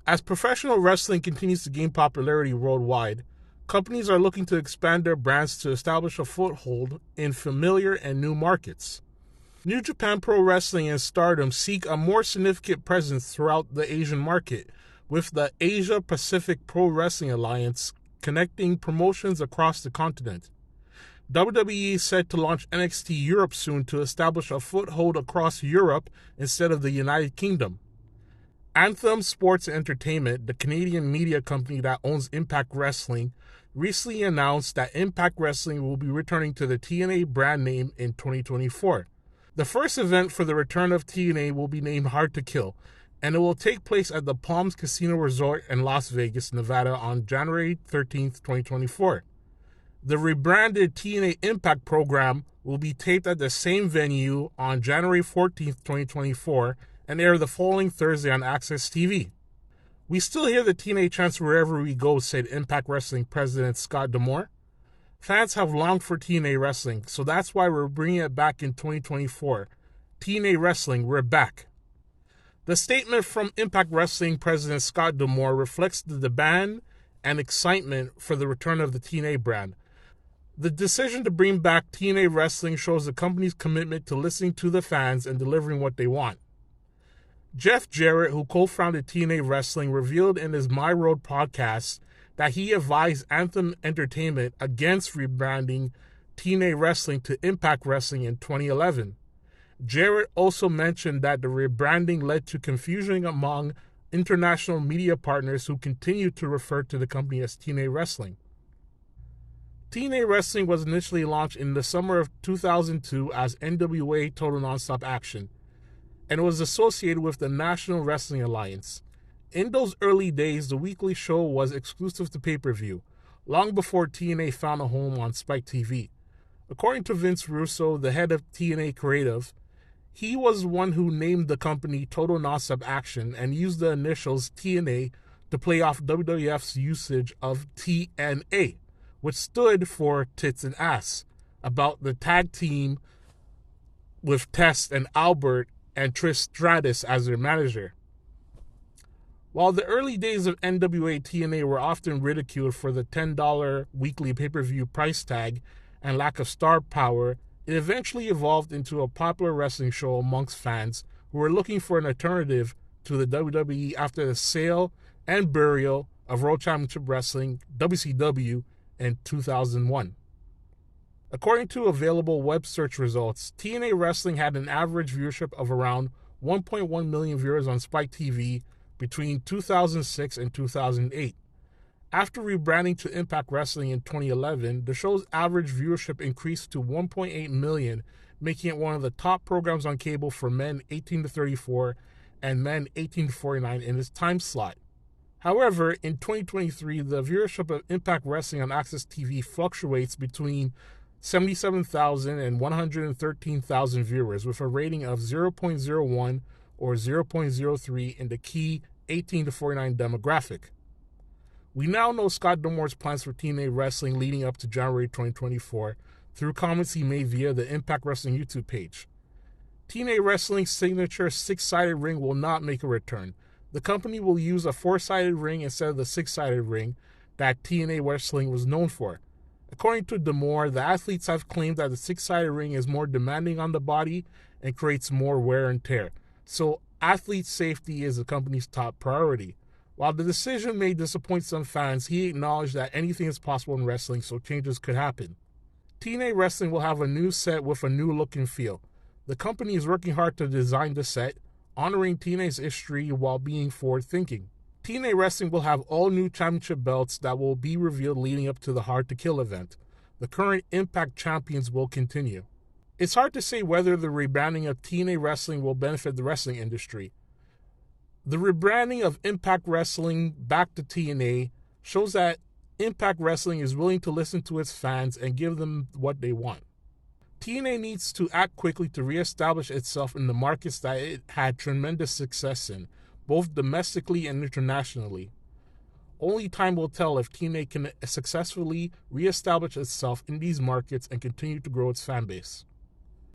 As professional wrestling continues to gain popularity worldwide, companies are looking to expand their brands to establish a foothold in familiar and new markets. New Japan Pro Wrestling and Stardom seek a more significant presence throughout the Asian market, with the Asia Pacific Pro Wrestling Alliance connecting promotions across the continent. WWE is set to launch NXT Europe soon to establish a foothold across Europe instead of the United Kingdom. Anthem Sports Entertainment, the Canadian media company that owns Impact Wrestling, recently announced that Impact Wrestling will be returning to the TNA brand name in 2024. The first event for the return of TNA will be named Hard to Kill, and it will take place at the Palms Casino Resort in Las Vegas, Nevada on January 13, 2024. The rebranded TNA Impact program will be taped at the same venue on January 14, 2024, and air the following Thursday on Access TV. "We still hear the TNA chants wherever we go," said Impact Wrestling President Scott D'Amore. "Fans have longed for TNA Wrestling, so that's why we're bringing it back in 2024. TNA Wrestling, we're back." The statement from Impact Wrestling President Scott D'Amore reflects the demand and excitement for the return of the TNA brand. The decision to bring back TNA Wrestling shows the company's commitment to listening to the fans and delivering what they want. Jeff Jarrett, who co-founded TNA Wrestling, revealed in his My Road podcast that he advised Anthem Entertainment against rebranding TNA Wrestling to Impact Wrestling in 2011. Jarrett also mentioned that the rebranding led to confusion among international media partners who continue to refer to the company as TNA Wrestling. TNA Wrestling was initially launched in the summer of 2002 as NWA Total Nonstop Action, and was associated with the National Wrestling Alliance. In those early days, the weekly show was exclusive to pay-per-view, long before TNA found a home on Spike TV. According to Vince Russo, the head of TNA Creative, he was the one who named the company Total Nonstop Action and used the initials TNA to play off WWF's usage of TNA, which stood for Tits and Ass, about the tag team with Test and Albert and Trish Stratus as their manager. While the early days of NWA TNA were often ridiculed for the $10 weekly pay-per-view price tag and lack of star power, it eventually evolved into a popular wrestling show amongst fans who were looking for an alternative to the WWE after the sale and burial of World Championship Wrestling, WCW, in 2001. According to available web search results, TNA Wrestling had an average viewership of around 1.1 million viewers on Spike TV between 2006 and 2008. After rebranding to Impact Wrestling in 2011, the show's average viewership increased to 1.8 million, making it one of the top programs on cable for men 18 to 34 and men 18 to 49 in its time slot. However, in 2023, the viewership of Impact Wrestling on Access TV fluctuates between 77,000 and 113,000 viewers, with a rating of 0.01 or 0.03 in the key 18 to 49 demographic. We now know Scott D'Amore's plans for TNA Wrestling leading up to January 2024 through comments he made via the Impact Wrestling YouTube page. TNA Wrestling's signature six-sided ring will not make a return. The company will use a four-sided ring instead of the six-sided ring that TNA Wrestling was known for. According to D'Amore, the athletes have claimed that the six-sided ring is more demanding on the body and creates more wear and tear. So athlete safety is the company's top priority. While the decision may disappoint some fans, he acknowledged that anything is possible in wrestling, so changes could happen. TNA Wrestling will have a new set with a new look and feel. The company is working hard to design the set, honoring TNA's history while being forward-thinking. TNA Wrestling will have all new championship belts that will be revealed leading up to the Hard to Kill event. The current Impact champions will continue. It's hard to say whether the rebranding of TNA Wrestling will benefit the wrestling industry. The rebranding of Impact Wrestling back to TNA shows that Impact Wrestling is willing to listen to its fans and give them what they want. TNA needs to act quickly to reestablish itself in the markets that it had tremendous success in, both domestically and internationally. Only time will tell if TNA can successfully reestablish itself in these markets and continue to grow its fan base.